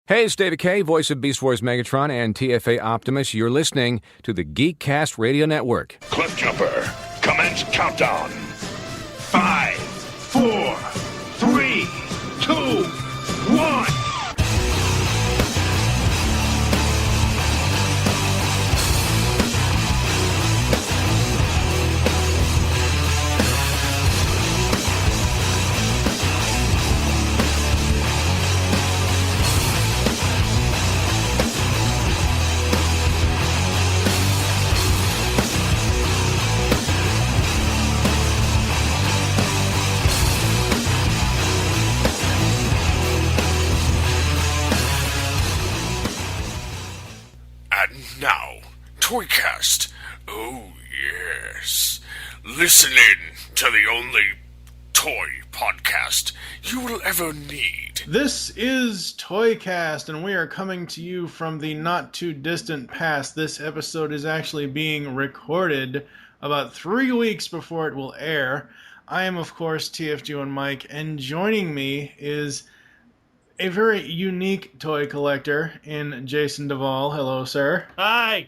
Hey, it's David K., voice of Beast Wars Megatron and TFA Optimus. You're listening to the GeekCast Radio Network. Cliff Jumper, commence countdown. 5, 4, 3, 2, 1. Now, ToyCast. Oh, yes. Listening to the only toy podcast you will ever need. This is ToyCast, and we are coming to you from the not-too-distant past. This episode is actually being recorded about 3 weeks before it will air. I am, of course, TFG and Mike, and joining me is a very unique toy collector in Jason Devall. Hello, sir. Hi.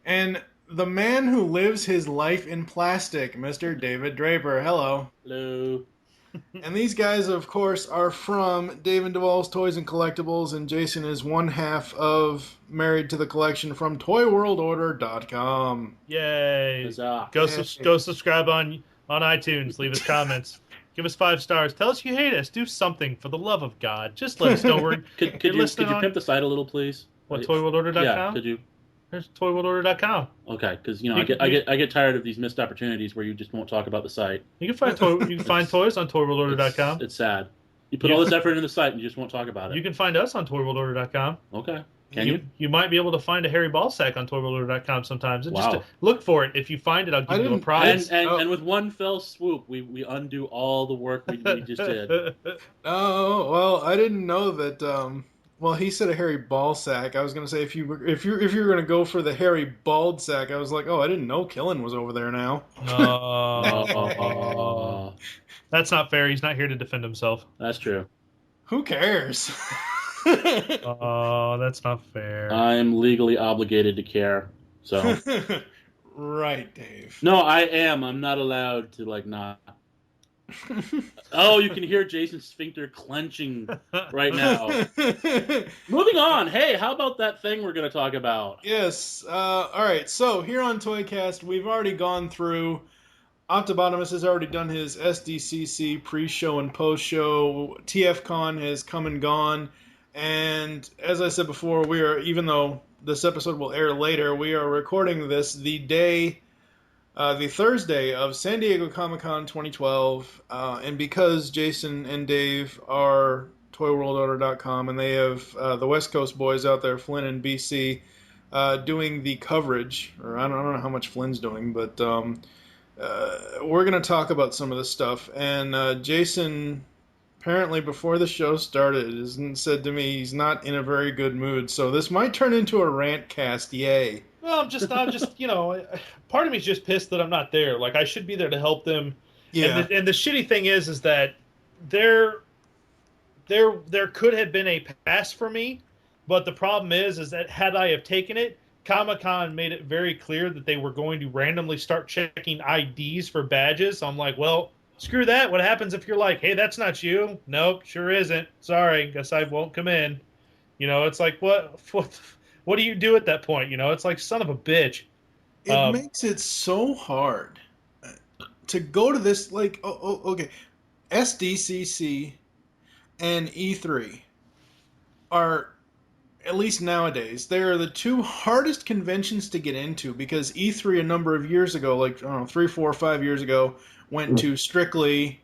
And the man who lives his life in plastic, Mr. David Draper. Hello. Hello. And these guys, of course, are from David Devall's Toys and Collectibles, and Jason is one half of Married to the Collection from ToyWorldOrder.com. Yay. Go subscribe on iTunes. Leave us comments. Give us 5 stars. Tell us you hate us. Do something for the love of God. Just let us know we're. Could you pimp the site a little, please? What, ToyWorldOrder.com? Yeah, could you? There's ToyWorldOrder.com. Okay, because I get tired of these missed opportunities where you just won't talk about the site. You can find toys on ToyWorldOrder.com. It's sad. You put all this effort into the site and you just won't talk about it. You can find us on ToyWorldOrder.com. Okay. Can you? You might be able to find a hairy ball sack on ToyWorldOrder.com sometimes. And wow. Just look for it. If you find it, I'll give you a prize. And with one fell swoop, we undo all the work we just did. Oh, well, I didn't know that. Well, he said a hairy ball sack. I was going to say if you're going to go for the hairy bald sack, I was like, oh, I didn't know Killen was over there now. That's not fair. He's not here to defend himself. That's true. Who cares? Oh, that's not fair. I'm legally obligated to care. So. Right, Dave. No, I am. I'm not allowed to not. Oh, you can hear Jason's sphincter clenching right now. Moving on. Hey, how about that thing we're going to talk about? Yes. All right. So here on ToyCast, we've already gone through. Optibotimus has already done his SDCC pre-show and post-show. TFCon has come and gone. And as I said before, even though this episode will air later, we are recording this the Thursday of San Diego Comic-Con 2012. And because Jason and Dave are ToyWorldOrder.com and they have the West Coast boys out there, Flynn and BC, doing the coverage, or I don't know how much Flynn's doing, but we're going to talk about some of this stuff. And Jason, apparently before the show started, said to me he's not in a very good mood. So this might turn into a rant cast. Yay. Well, I'm just, part of me's just pissed that I'm not there. Like, I should be there to help them. Yeah. And the shitty thing is that there could have been a pass for me, but the problem is that had I have taken it, Comic-Con made it very clear that they were going to randomly start checking IDs for badges. So I'm like, well, screw that. What happens if you're like, hey, that's not you? Nope, sure isn't. Sorry, guess I won't come in. It's like, what do you do at that point? It's like, son of a bitch. It makes it so hard to go to this, okay. SDCC and E3 are, at least nowadays, they're the two hardest conventions to get into because E3 a number of years ago, 3, 4, 5 years ago, went to strictly,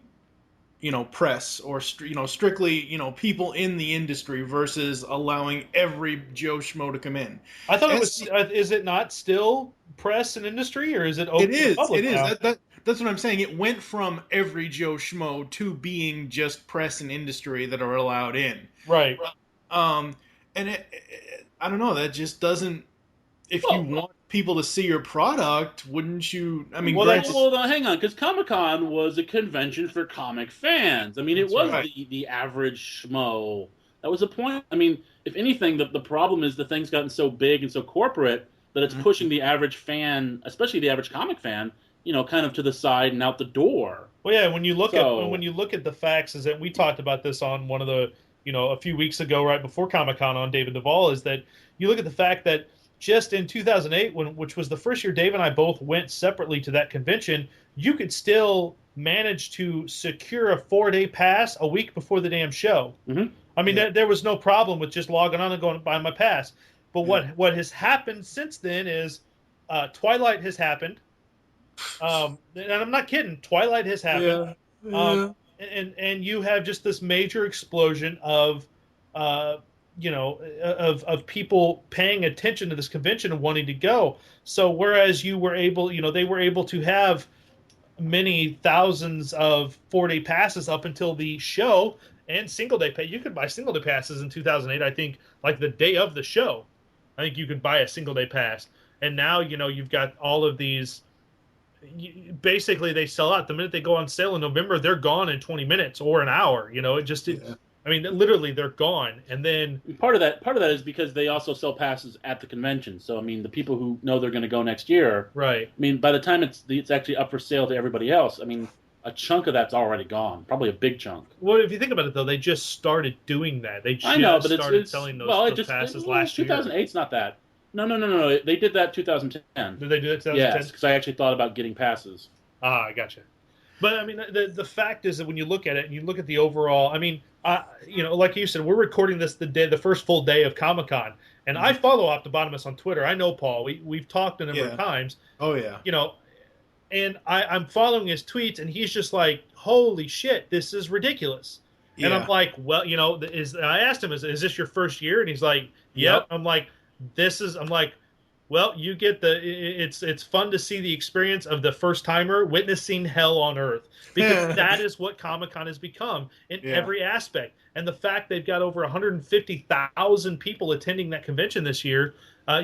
press or, strictly, people in the industry versus allowing every Joe Schmo to come in. I thought it was, is it not still press and industry, or is it open? It is. Now? That's what I'm saying. It went from every Joe Schmo to being just press and industry that are allowed in. Right. And I don't know, that just doesn't, if you want people to see your product, wouldn't you? I mean, well, hang on, because Comic-Con was a convention for comic fans. I mean, it was right. the average schmo That was the point. I mean, if anything, the problem is the thing's gotten so big and so corporate that it's pushing the average fan, especially the average comic fan, kind of to the side and out the door. Well, yeah, when you look at the facts, is that we talked about this on one of the, a few weeks ago, right before Comic-Con on David Devall, is that you look at the fact that just in 2008, which was the first year Dave and I both went separately to that convention, you could still manage to secure a 4-day pass a week before the damn show. Mm-hmm. I mean, there was no problem with just logging on and going to buy my pass. But what has happened since then is Twilight has happened. And I'm not kidding. Twilight has happened. Yeah. And you have just this major explosion of people paying attention to this convention and wanting to go. So whereas they were able to have many thousands of 4-day passes up until the show and single-day pay. You could buy single-day passes in 2008, I think, like the day of the show. I think you could buy a single-day pass. And now, you've got all of these. Basically, they sell out. The minute they go on sale in November, they're gone in 20 minutes or an hour. I mean, literally, they're gone. And then part of that is because they also sell passes at the convention. So, I mean, the people who know they're going to go next year, right? I mean, by the time it's actually up for sale to everybody else, I mean, a chunk of that's already gone. Probably a big chunk. Well, if you think about it, though, they just started doing that. They just started selling those passes last year. 2008's not that. No. They did that 2010. Did they do that 2010? Yes, because I actually thought about getting passes. Ah, I gotcha. But, I mean, the fact is that when you look at it and you look at the overall, I mean, like you said, we're recording this the first full day of Comic-Con. And I follow Optibotimus on Twitter. I know Paul. We've talked a number of times. Oh, yeah. And I'm following his tweets, and he's just like, holy shit, this is ridiculous. Yeah. And I'm like, well, I asked him, is this your first year? And he's like, yep. I'm like, well, you get it's fun to see the experience of the first timer witnessing hell on earth, because that is what Comic-Con has become in every aspect. And the fact they've got over 150,000 people attending that convention this year,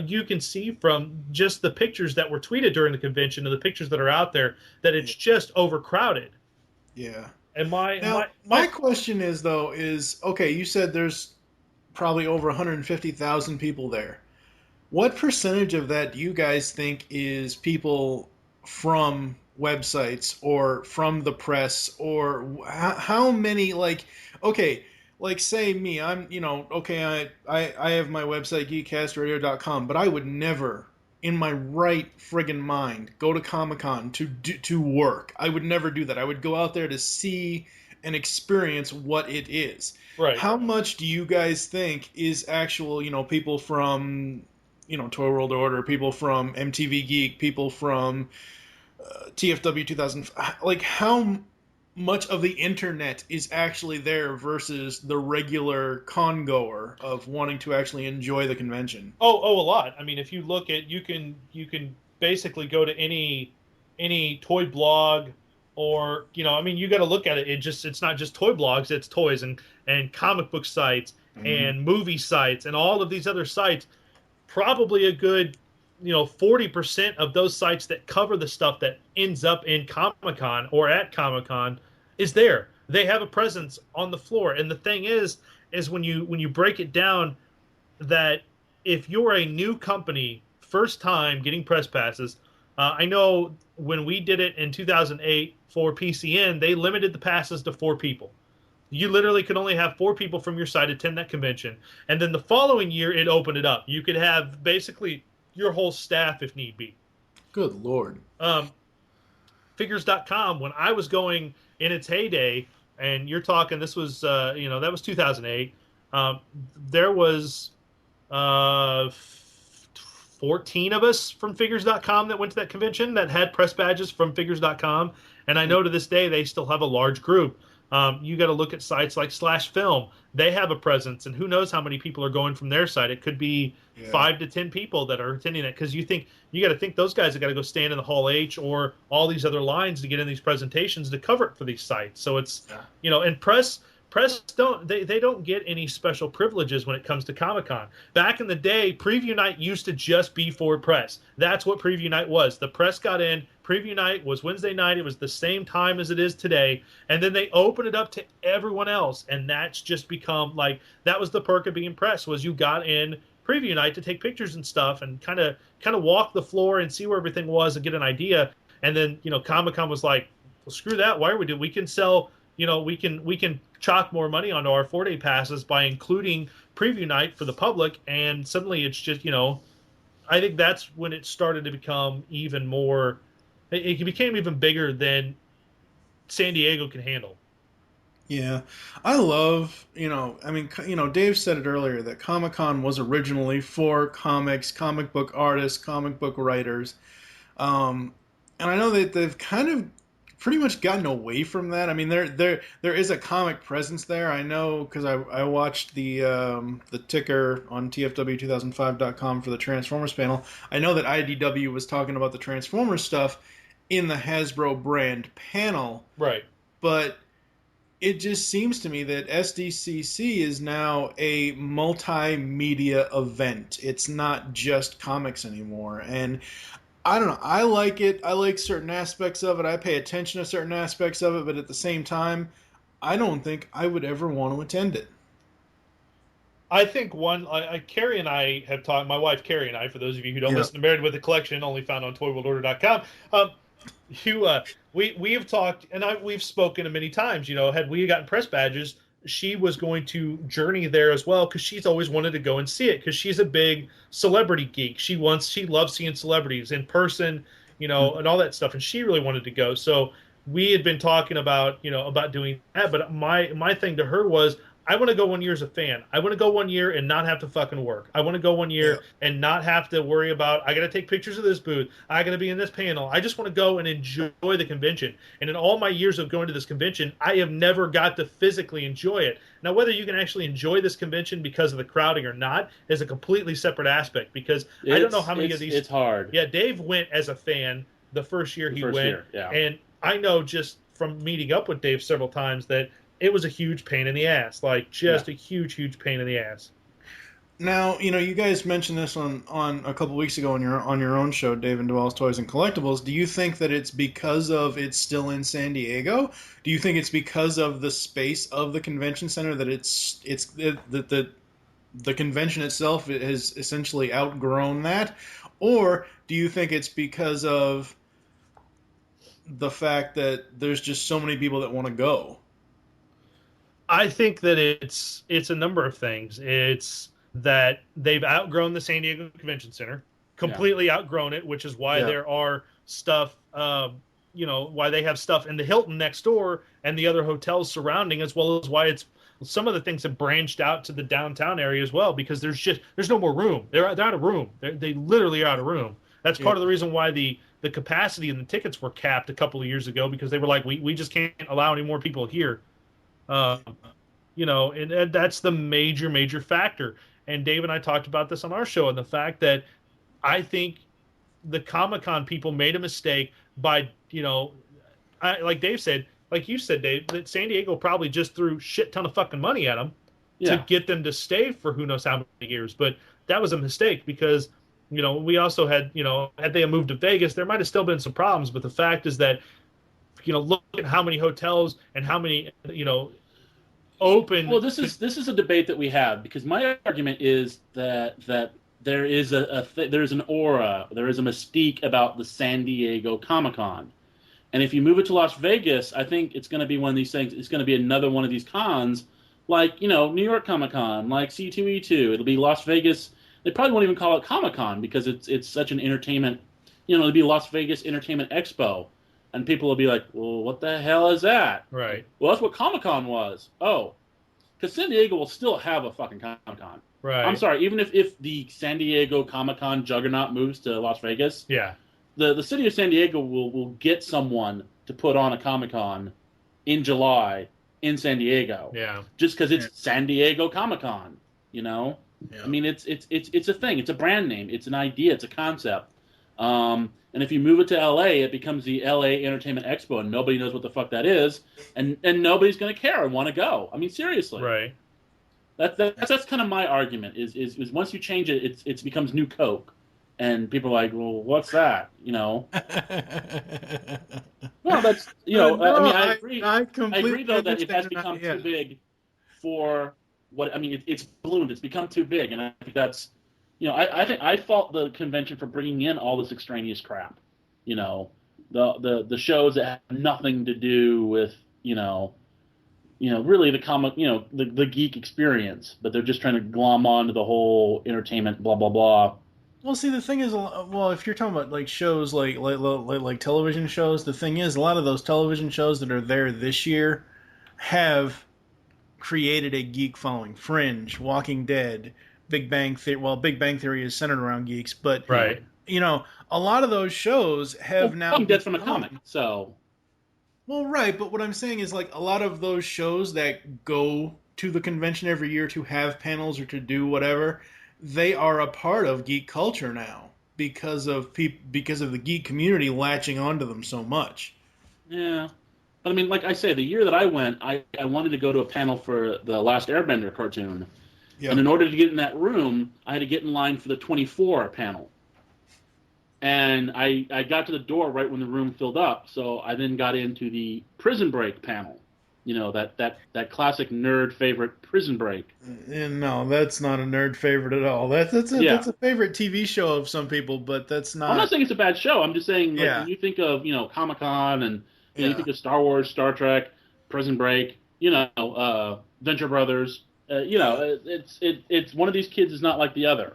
you can see from just the pictures that were tweeted during the convention and the pictures that are out there that it's just overcrowded. Yeah. And my question is, okay, you said there's probably over 150,000 people there. What percentage of that do you guys think is people from websites or from the press, or how many, say me, I'm, I have my website, geekcastradio.com, but I would never in my right friggin' mind go to Comic-Con to work. I would never do that. I would go out there to see and experience what it is. Right. How much do you guys think is actual, people from, Toy World Order, people from MTV Geek, people from TFW 2000, like how much of the internet is actually there versus the regular con goer of wanting to actually enjoy the convention? Oh, a lot. I mean, if you look at, you can basically go to any toy blog, or you got to look at it. It's not just toy blogs; it's toys and comic book sites and movie sites and all of these other sites. Probably a good 40% of those sites that cover the stuff that ends up in Comic-Con or at Comic-Con is there. They have a presence on the floor. And the thing is when you break it down, that if you're a new company, first time getting press passes, I know when we did it in 2008 for PCN, they limited the passes to 4 people. You literally could only have 4 people from your site attend that convention. And then the following year, it opened it up. You could have basically your whole staff if need be. Good Lord. Figures.com, when I was going in its heyday, and you're talking, this was, that was 2008, there was 14 of us from Figures.com that went to that convention that had press badges from Figures.com. And I know to this day they still have a large group. You got to look at sites like Slash Film. They have a presence, and who knows how many people are going from their site. It could be 5 to 10 people that are attending it, because you got to think those guys have got to go stand in the Hall H or all these other lines to get in these presentations to cover it for these sites. So it's and press don't get any special privileges when it comes to Comic-Con. Back in the day, preview night used to just be for press. That's what preview night was. The press got in, preview night was Wednesday night. It was the same time as it is today. And then they opened it up to everyone else. And that's just become like, that was the perk of being press, was you got in preview night to take pictures and stuff and kind of walk the floor and see where everything was and get an idea. And then, Comic-Con was like, well, screw that. Why are we doing? We can sell, we can chalk more money onto our 4-day passes by including preview night for the public. And suddenly it's just, I think that's when it started to become even more, it became even bigger than San Diego can handle. Yeah, I love, Dave said it earlier that Comic-Con was originally for comics, comic book artists, comic book writers. And I know that they've kind of pretty much gotten away from that. I mean, there is a comic presence there. I know because I watched the ticker on TFW2005.com for the Transformers panel. I know that IDW was talking about the Transformers stuff in the Hasbro brand panel. Right. But it just seems to me that SDCC is now a multimedia event. It's not just comics anymore. And I don't know. I like it. I like certain aspects of it. I pay attention to certain aspects of it. But at the same time, I don't think I would ever want to attend it. I think Carrie and I have talked, my wife Carrie and I, for those of you who don't listen to Married with a Collection, only found on ToyWorldOrder.com, we have talked, and we've spoken many times, had we gotten press badges, she was going to journey there as well, because she's always wanted to go and see it, because she's a big celebrity geek. She loves seeing celebrities in person, and all that stuff, and she really wanted to go. So we had been talking about doing that, but my thing to her was, I want to go 1 year as a fan. I want to go 1 year and not have to fucking work. I want to go 1 year and not have to worry about, I got to take pictures of this booth. I got to be in this panel. I just want to go and enjoy the convention. And in all my years of going to this convention, I have never got to physically enjoy it. Now, whether you can actually enjoy this convention because of the crowding or not is a completely separate aspect, because I don't know how many of these. It's hard. Yeah, Dave went as a fan the first year he went. And I know just from meeting up with Dave several times that it was a huge pain in the ass, a huge, huge pain in the ass. Now, you guys mentioned this on a couple weeks ago on your own show, Dave and Devall's Toys and Collectibles. Do you think that it's because of it's still in San Diego? Do you think it's because of the space of the convention center that the convention itself has essentially outgrown that? Or do you think it's because of the fact that there's just so many people that want to go? I think that it's a number of things. It's that they've outgrown the San Diego Convention Center, completely outgrown it, which is why there are stuff, why they have stuff in the Hilton next door and the other hotels surrounding, as well as why some of the things have branched out to the downtown area as well, because there's no more room. They're out of room. They literally are out of room. That's part of the reason why the capacity and the tickets were capped a couple of years ago, because they were like, we just can't allow any more people here. And that's the major factor. And Dave and I talked about this on our show, and the fact that I think the Comic-Con people made a mistake by, like Dave said, like you said, Dave, that San Diego probably just threw shit ton of fucking money at them to get them to stay for who knows how many years. But that was a mistake, because, we also had, had they moved to Vegas, there might have still been some problems. But the fact is that, look at how many hotels and how many, open. Well, this is a debate that we have, because my argument is that there is there's an aura, there is a mystique about the San Diego Comic-Con, and if you move it to Las Vegas, I think it's going to be one of these things. It's going to be another one of these cons, like New York Comic-Con, like C2E2. It'll be Las Vegas. They probably won't even call it Comic-Con, because it's such an entertainment. It'll be Las Vegas Entertainment Expo. And people will be like, well, what the hell is that? Right. Well, that's what Comic-Con was. Oh. Because San Diego will still have a fucking Comic-Con. Right. I'm sorry, even if the San Diego Comic-Con juggernaut moves to Las Vegas, the city of San Diego will get someone to put on a Comic-Con in July in San Diego. Yeah. Just because it's San Diego Comic-Con, Yeah. I mean, it's a thing. It's a brand name. It's an idea. It's a concept. And if you move it to LA, it becomes the LA Entertainment Expo, and nobody knows what the fuck that is, and nobody's going to care and want to go. I mean, seriously. Right. That's kind of my argument. Is once you change it, it becomes New Coke, And people are like, well, what's that? Well, that's No, I mean, I agree. I I agree completely though that it has understand. become Yeah. too big for what I mean. It's ballooned. It's become too big, and I think that's I think I fault the convention for bringing in all this extraneous crap. The shows that have nothing to do with really the comic, the geek experience, but they're just trying to glom onto the whole entertainment, blah blah blah. Well, see, the thing is, well, if you're talking about like shows like television shows, the thing is, a lot of those television shows that are there this year have created a geek following. Fringe, Walking Dead, Big Bang Theory. Well, Big Bang Theory is centered around geeks, but Right. a lot of those shows have now Walking Dead's from a comic, so Well, right, but what I'm saying is like a lot of those shows that go to the convention every year to have panels or to do whatever, they are a part of geek culture now because of the geek community latching onto them so much. yeah. But I mean, like I say, the year that I went, I wanted to go to a panel for the Last Airbender cartoon, Yeah. and in order to get in that room, I had to get in line for the 24 panel. And I got to the door right when the room filled up, so I then got into the Prison Break panel. That classic nerd favorite Prison Break. And no, that's not a nerd favorite at all. That's a favorite TV show of some people, but that's not. I'm not saying it's a bad show. I'm just saying, like, Yeah. when you think of Comic-Con and you Yeah. think of Star Wars, Star Trek, Prison Break, Venture Brothers. It's one of these kids is not like the other,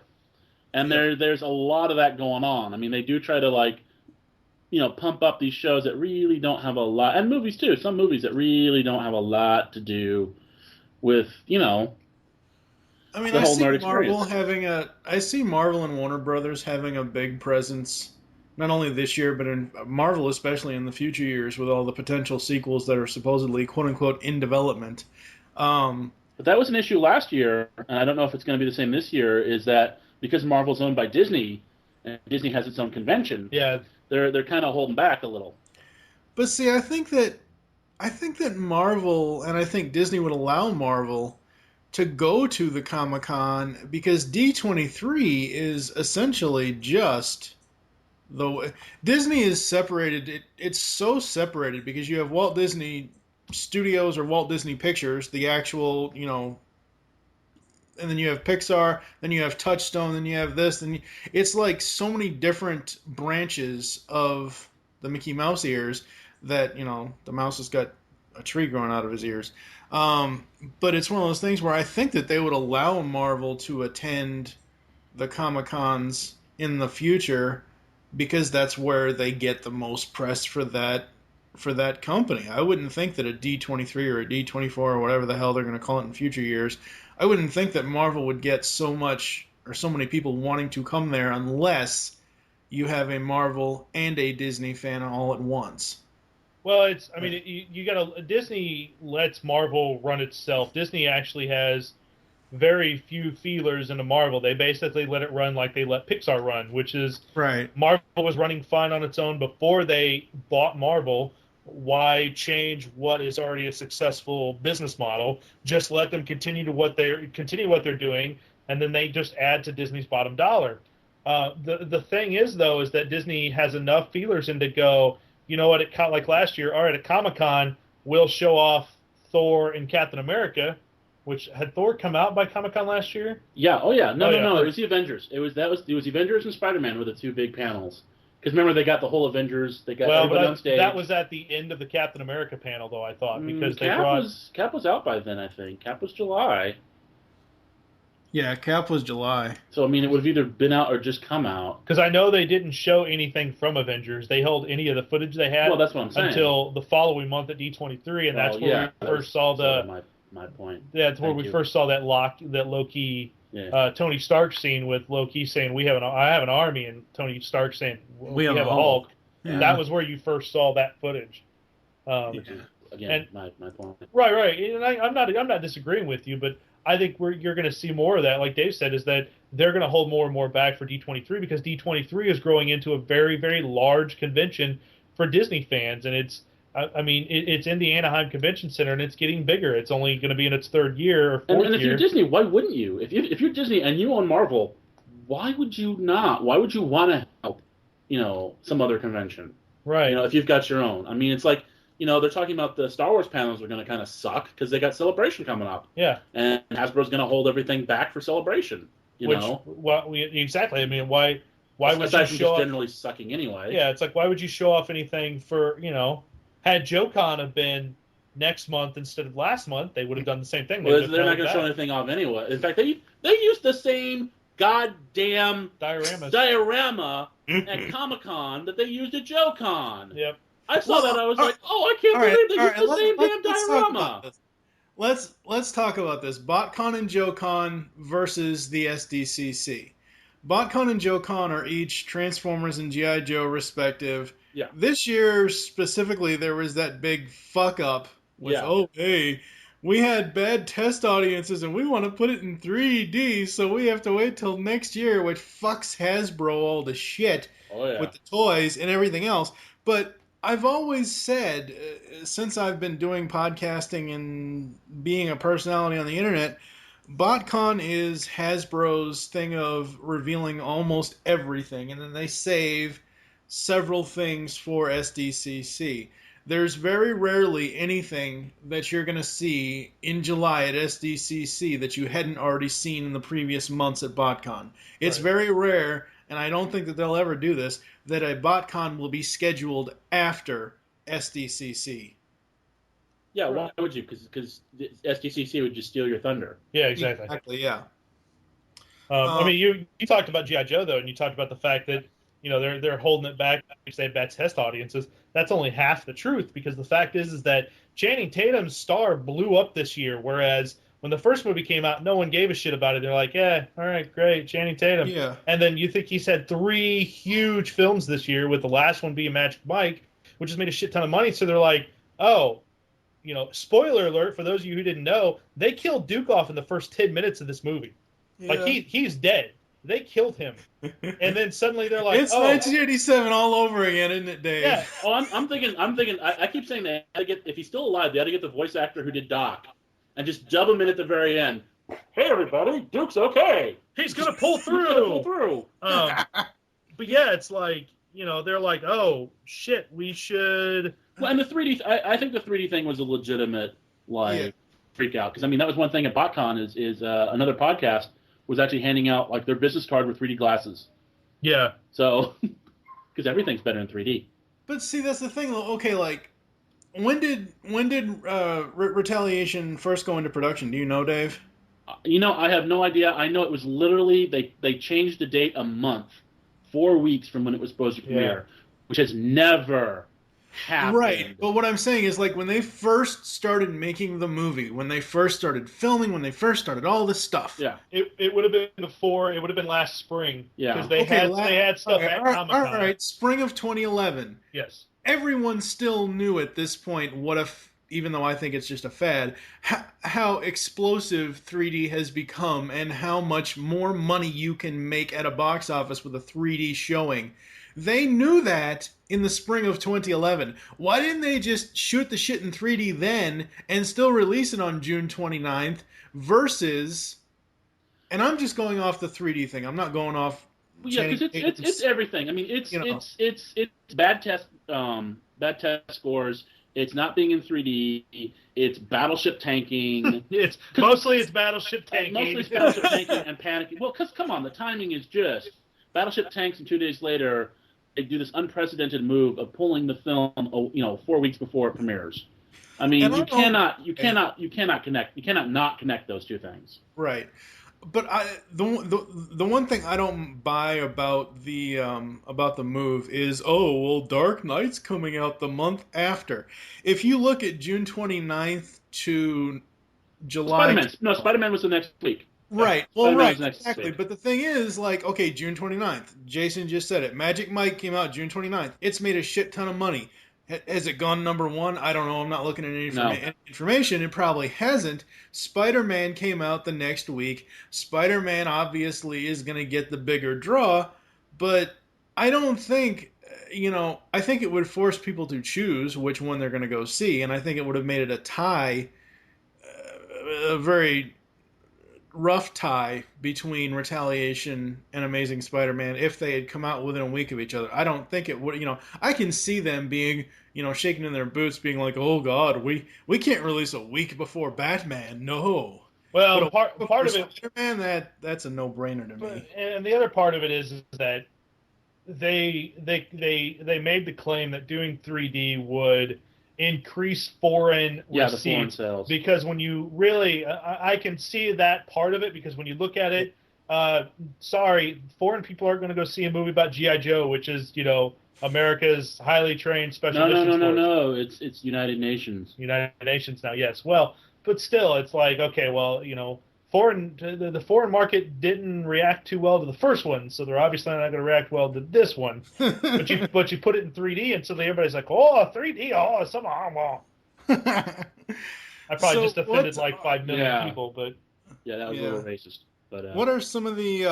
and there's a lot of that going on. I mean, they do try to pump up these shows that really don't have a lot, and movies too. Some movies that really don't have a lot to do with I mean, the I whole see nerd Marvel experience. I see Marvel and Warner Brothers having a big presence, not only this year, but in Marvel especially in the future years with all the potential sequels that are supposedly quote unquote in development. But that was an issue last year, and I don't know if it's going to be the same this year. Is that because Marvel's owned by Disney, and Disney has its own convention? Yeah. They're kind of holding back a little. But see, I think that Marvel and I think Disney would allow Marvel to go to the Comic-Con because D23 is essentially just Disney is separated. It's so separated because you have Walt Disney Studios or Walt Disney Pictures, the actual, and then you have Pixar, then you have Touchstone, then you have this, and it's like so many different branches of the Mickey Mouse ears that, the mouse has got a tree growing out of his ears. But it's one of those things where I think that they would allow Marvel to attend the Comic-Cons in the future because that's where they get the most press for that company. I wouldn't think that a D23 or a D24 or whatever the hell they're going to call it in future years, I wouldn't think that Marvel would get so much or so many people wanting to come there unless you have a Marvel and a Disney fan all at once. Well, you got to Disney lets Marvel run itself. Disney actually has very few feelers into Marvel. They basically let it run like they let Pixar run, which is right. Marvel was running fine on its own before they bought Marvel. Why change what is already a successful business model? Just let them continue what they're doing, and then they just add to Disney's bottom dollar. The thing is, though, is that Disney has enough feelers in to go, you know what, like last year, all right, at Comic-Con, we'll show off Thor and Captain America, which had Thor come out by Comic-Con last year? Yeah, no, it was the Avengers. It was the Avengers and Spider-Man were the two big panels. Because remember, they got the whole Avengers, they got everybody on stage. That was at the end of the Captain America panel, though, I thought, because Cap was out by then, I think. Cap was July. Yeah, Cap was July. So, I mean, it would have either been out or just come out. Because I know they didn't show anything from Avengers. They held any of the footage they had that's what I'm saying. Until the following month at D23, and that's where we first saw my point. Yeah, that's where we first saw that Loki Tony Stark scene with Loki saying, I have an army, and Tony Stark saying, we have a Hulk. Yeah. That was where you first saw that footage. Again, my point. Right. And I'm not disagreeing with you, but I think you're going to see more of that. Like Dave said, is that they're going to hold more and more back for D23 because D23 is growing into a very, very large convention for Disney fans, and it's in the Anaheim Convention Center, and it's getting bigger. It's only going to be in its third year or fourth year. And if you're Disney, why wouldn't you? If you're Disney and you own Marvel, why would you not? Why would you want to help, some other convention? Right. If you've got your own. I mean, it's like, they're talking about the Star Wars panels are going to kind of suck because they got Celebration coming up. Yeah. And Hasbro's going to hold everything back for Celebration. Exactly. I mean, why would you aside show from just off, generally sucking anyway? Yeah, it's like, why would you show off anything for, had JoeCon have been next month instead of last month, they would have done the same thing. Well, they're not going to show anything off anyway. In fact, they used the same goddamn diorama at Comic-Con that they used at JoeCon. Yep. I saw that. I was like, oh, I can't believe they used the same damn diorama. Let's talk about this. BotCon and JoeCon versus the SDCC. BotCon and JoeCon are each Transformers and G.I. Joe respective. Yeah. This year specifically, there was that big fuck up with, hey, we had bad test audiences and we want to put it in 3D, so we have to wait till next year, which fucks Hasbro all the shit with the toys and everything else. But I've always said, since I've been doing podcasting and being a personality on the internet, BotCon is Hasbro's thing of revealing almost everything, and then they save several things for SDCC. There's very rarely anything that you're going to see in July at SDCC that you hadn't already seen in the previous months at BotCon. It's very rare, and I don't think that they'll ever do this, that a BotCon will be scheduled after SDCC. Yeah, why would you? Because SDCC would just steal your thunder. Yeah, exactly. Exactly, yeah. I mean, you talked about G.I. Joe, though, and you talked about the fact that, they're holding it back because they have bad test audiences. That's only half the truth, because the fact is that Channing Tatum's star blew up this year, whereas when the first movie came out, no one gave a shit about it. They're like, yeah, all right, great, Channing Tatum. Yeah. And then you think he's had 3 huge films this year, with the last one being Magic Mike, which has made a shit ton of money. So they're like, oh, spoiler alert for those of you who didn't know, they killed Duke off in the first 10 minutes of this movie. Yeah. Like, he's dead. They killed him. And then suddenly they're like, it's 1987 all over again, isn't it, Dave? Yeah. Oh, I'm thinking, I keep saying they had to get, if he's still alive, they had to get the voice actor who did Doc and just dub him in at the very end. Hey, everybody, Duke's okay. He's going to pull through. But yeah, it's like, they're like, oh, shit, we should. Well, and the 3D, I think the 3D thing was a legitimate, freak out. Because, I mean, that was one thing at BotCon is another podcast was actually handing out, like, their business card with 3D glasses. Yeah. So, because everything's better in 3D. But see, that's the thing. Okay, like, when did Retaliation first go into production? Do you know, Dave? I have no idea. I know it was literally, they changed the date a month, 4 weeks from when it was supposed to premiere, which has never happened. Right, but what I'm saying is, like, when they first started making the movie, when they first started filming, when they first started all this stuff. Yeah. It would have been before, it would have been last spring. Yeah. Because they had stuff at Comic-Con. All right, spring of 2011. Yes. Everyone still knew at this point even though I think it's just a fad, how explosive 3D has become and how much more money you can make at a box office with a 3D showing. They knew that in the spring of 2011. Why didn't they just shoot the shit in 3D then and still release it on June 29th versus... And I'm just going off the 3D thing. I'm not going off... Yeah, because it's everything. I mean, it's bad test scores. It's not being in 3D. It's battleship tanking. It's battleship tanking. Mostly it's battleship tanking and panicking. Well, because come on, the timing is just battleship tanks, and 2 days later they do this unprecedented move of pulling the film, 4 weeks before it premieres. I mean, you cannot not connect those two things. Right. But the one thing I don't buy about the move is, Dark Knight's coming out the month after. If you look at June 29th to July... Spider-Man was the next week. Right. Well, right. Exactly. But the thing is, like, okay, June 29th. Jason just said it. Magic Mike came out June 29th. It's made a shit ton of money. Has it gone number one? I don't know. I'm not looking at any information. It probably hasn't. Spider-Man came out the next week. Spider-Man obviously is going to get the bigger draw, but I don't think, I think it would force people to choose which one they're going to go see, and I think it would have made it a tie, a very rough tie between Retaliation and Amazing Spider-Man if they had come out within a week of each other. I don't think it would. I can see them being, shaking in their boots, being like, "Oh God, we can't release a week before Batman, no." Well, But part of it, Spider-Man, that's a no-brainer to me. and the other part of it is that they made the claim that doing 3D would increase foreign the foreign receipts, sales. because when you really, I can see that part of it, because when you look at it, foreign people aren't going to go see a movie about G.I. Joe, which is America's highly trained special missions force. No. It's United Nations. United Nations now, yes. Well, but still, it's like, okay, well, the foreign market didn't react too well to the first one, so they're obviously not going to react well to this one. but you put it in 3D, and suddenly everybody's like, "Oh, 3D, oh, somehow." I probably just offended like 5 million people, but that was a little racist. But what are some of the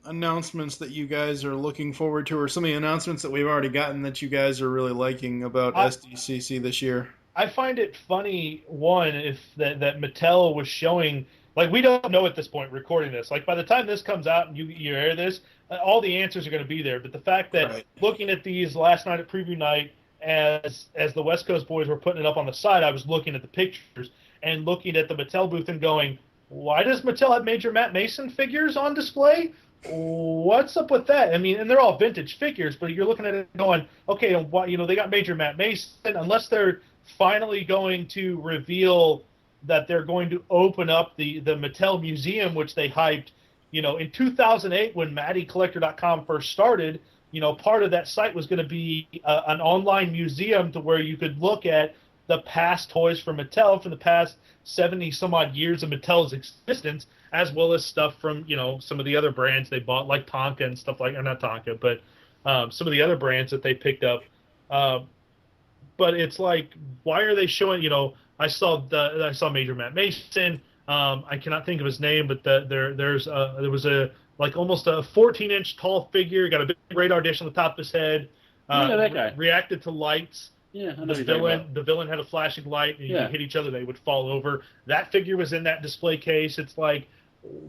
announcements that you guys are looking forward to, or some of the announcements that we've already gotten that you guys are really liking about SDCC this year? I find it funny, that Mattel was showing. Like, we don't know at this point, recording this. Like, by the time this comes out and you air this, all the answers are going to be there. But the fact that looking at these last night at preview night, as the West Coast boys were putting it up on the side, I was looking at the pictures and looking at the Mattel booth and going, why does Mattel have Major Matt Mason figures on display? What's up with that? I mean, and they're all vintage figures, but you're looking at it going, okay, they got Major Matt Mason, unless they're finally going to reveal that they're going to open up the Mattel Museum, which they hyped, in 2008 when MattyCollector.com first started. Part of that site was going to be an online museum to where you could look at the past toys from Mattel for the past 70 some odd years of Mattel's existence, as well as stuff from, some of the other brands they bought, like Tonka and stuff like, or not Tonka, but some of the other brands that they picked up. But it's like, why are they showing, I saw Major Matt Mason. I cannot think of his name, but there was a almost a 14-inch tall figure, got a big radar dish on the top of his head. That guy reacted to lights. Yeah, the villain had a flashing light, and you hit each other, they would fall over. That figure was in that display case. It's like,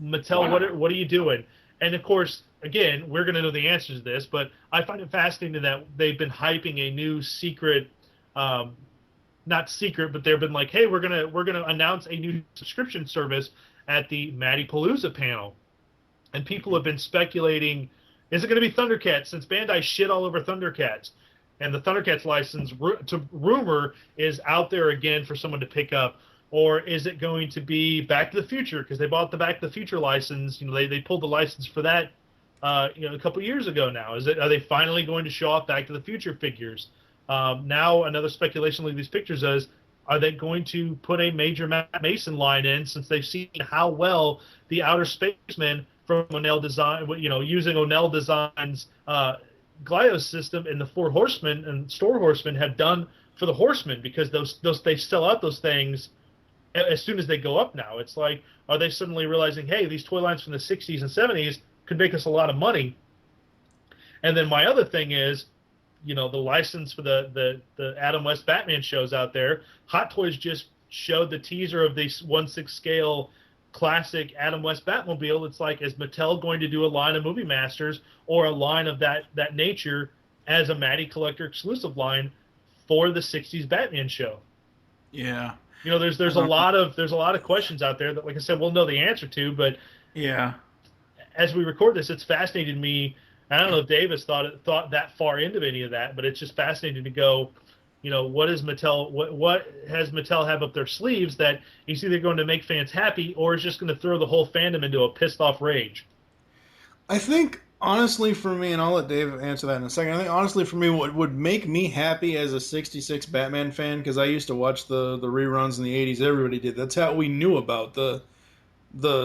Mattel, what are you doing? And of course, again, we're going to know the answers to this, but I find it fascinating that they've been hyping a new secret. Not secret, but they've been like, hey, we're gonna announce a new subscription service at the Matty-Palooza panel, and people have been speculating, is it going to be Thundercats, since Bandai shit all over Thundercats, and the Thundercats license rumor is out there again for someone to pick up, or is it going to be Back to the Future, because they bought the Back to the Future license, they pulled the license for that a couple years ago now. Are they finally going to show off Back to the Future figures? Now, another speculation like these pictures is, are they going to put a Major Matt Mason line in, since they've seen how well the Outer Spacemen from O'Neill Design, using O'Neill Design's Glyos system and the Four Horsemen and Store Horsemen have done for the Horsemen, because those they sell out those things as soon as they go up now. It's like, are they suddenly realizing, hey, these toy lines from the 60s and 70s could make us a lot of money? And then my other thing is, the license for the Adam West Batman shows out there. Hot Toys just showed the teaser of this 1/6 scale classic Adam West Batmobile. It's like, is Mattel going to do a line of Movie Masters or a line of that nature as a Matty Collector exclusive line for the 60s Batman show? Yeah. There's a lot of questions out there that, like I said, we'll know the answer to, but yeah, as we record this, it's fascinating to me. I don't know if Davis thought that far into any of that, but it's just fascinating to go, what is Mattel? What has Mattel have up their sleeves that is either going to make fans happy or is just going to throw the whole fandom into a pissed off rage? I think, honestly, for me, and I'll let Dave answer that in a second. I think, honestly, for me, what would make me happy as a '66 Batman fan, because I used to watch the reruns in the '80s. Everybody did. That's how we knew about the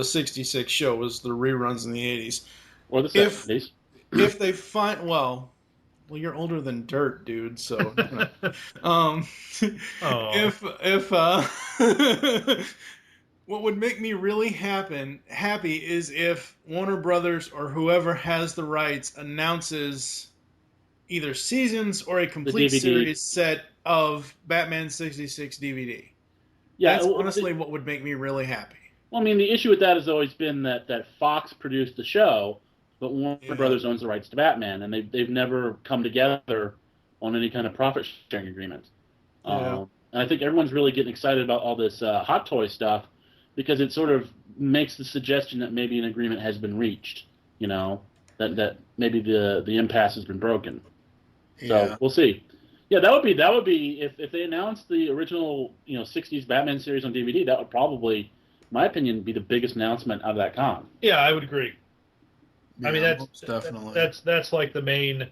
'66 show, was the reruns in the '80s. Or the '70s. If they find, well, you're older than dirt, dude. So, if what would make me really happy is if Warner Brothers or whoever has the rights announces either seasons or a complete series set of Batman '66 DVD. Yeah, that's honestly what would make me really happy. Well, I mean, the issue with that has always been that Fox produced the show, but Warner Brothers owns the rights to Batman, and they've never come together on any kind of profit sharing agreement. And I think everyone's really getting excited about all this Hot Toy stuff because it sort of makes the suggestion that maybe an agreement has been reached. You know, that maybe the impasse has been broken. So we'll see. Yeah, that would be if they announced the original 60s Batman series on DVD. That would probably, in my opinion, be the biggest announcement out of that con. Yeah, I would agree. Yeah, I mean, that's definitely that's like the main.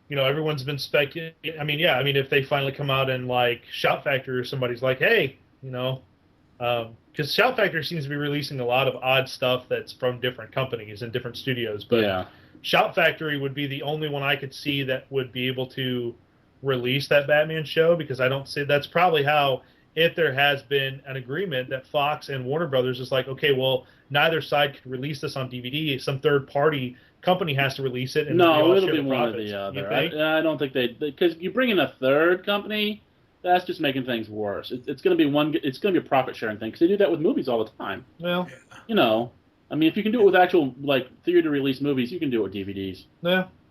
Everyone's been speculating. I mean, if they finally come out and like Shout Factory or somebody's like, hey, because Shout Factory seems to be releasing a lot of odd stuff that's from different companies and different studios. But Shout Factory would be the only one I could see that would be able to release that Batman show, because I don't see that's probably how, if there has been an agreement that Fox and Warner Brothers is like, okay, well, neither side could release this on DVD. Some third party company has to release it. And no, it'll be one or the other. I don't think because you bring in a third company, that's just making things worse. It's going to be it's going to be a profit sharing thing, because they do that with movies all the time. Well, I mean, if you can do it with actual like theater release movies, you can do it with DVDs.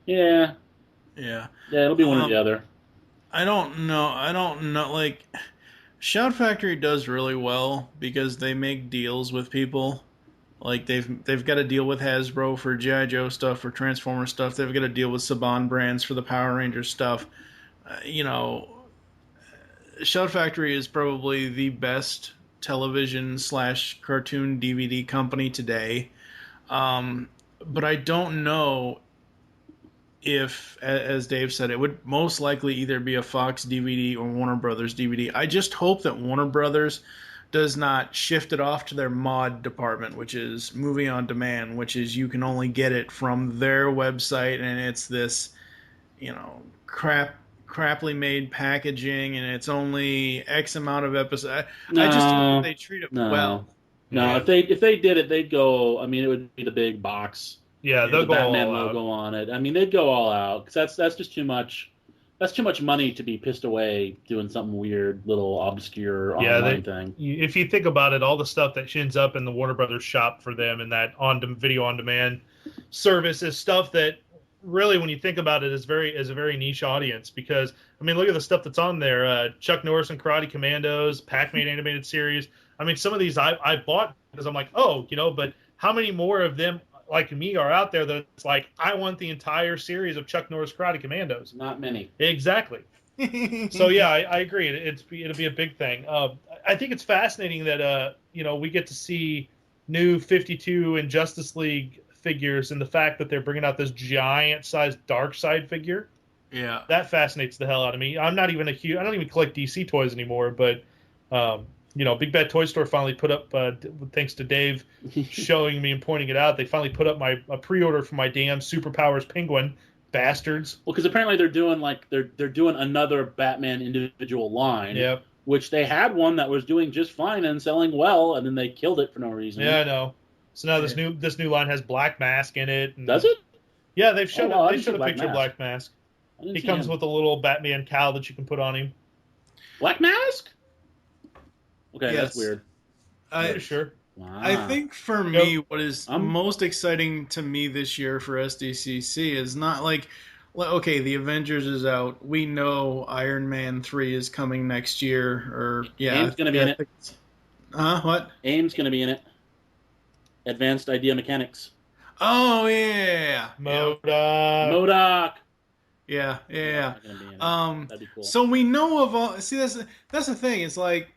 Yeah. It'll be one or the other. I don't know. Like, Shout Factory does really well because they make deals with people. Like, they've got a deal with Hasbro for G.I. Joe stuff, for Transformer stuff. They've got a deal with Saban Brands for the Power Rangers stuff. Shout Factory is probably the best television/cartoon DVD company today. But I don't know if, as Dave said, it would most likely either be a Fox DVD or Warner Brothers DVD. I just hope that Warner Brothers does not shift it off to their mod department, which is movie on demand, which is you can only get it from their website, and it's this, crappily made packaging, and it's only X amount of episodes. I just hope they treat it well. No, if they did it, they'd go. I mean, it would be the big box. Yeah, they'll the go Batman all logo out on it. I mean, they'd go all out, because that's just too much. That's too much money to be pissed away doing something weird, little obscure online thing. If you think about it, all the stuff that ends up in the Warner Brothers shop for them and that video on demand service is stuff that really, when you think about it, is a very niche audience. Because I mean, look at the stuff that's on there: Chuck Norris and Karate Commandos, Pac-Man animated series. I mean, some of these I bought because I'm like, but how many more of them like me are out there that's like, I want the entire series of Chuck Norris Karate Commandos? Not many. Exactly. So yeah, I agree. It'll be a big thing. I think it's fascinating that we get to see new 52 and Justice League figures, and the fact that they're bringing out this giant sized Darkseid figure. Yeah, that fascinates the hell out of me. I don't even collect DC toys anymore, but Big Bad Toy Store finally put up, thanks to Dave showing me and pointing it out, they finally put up a pre-order for my damn Superpowers Penguin. Bastards. Well, because apparently they're doing another Batman individual line. Yep. Which they had one that was doing just fine and selling well, and then they killed it for no reason. Yeah, I know. So now this new line has Black Mask in it. And, does it? Yeah, they've shown a picture Mask. of Black Mask. He comes with a little Batman cowl that you can put on him. Black Mask? Okay, yes. That's weird. Pretty sure. Wow. I think for me, what is most exciting to me this year for SDCC is not like, okay, the Avengers is out. We know Iron Man 3 is coming next year. Or AIM's going to be in it. What? AIM's going to be in it. Advanced Idea Mechanics. Oh, yeah. MODOK. Yeah. That'd be cool. So we know of all. See, that's the thing. It's like,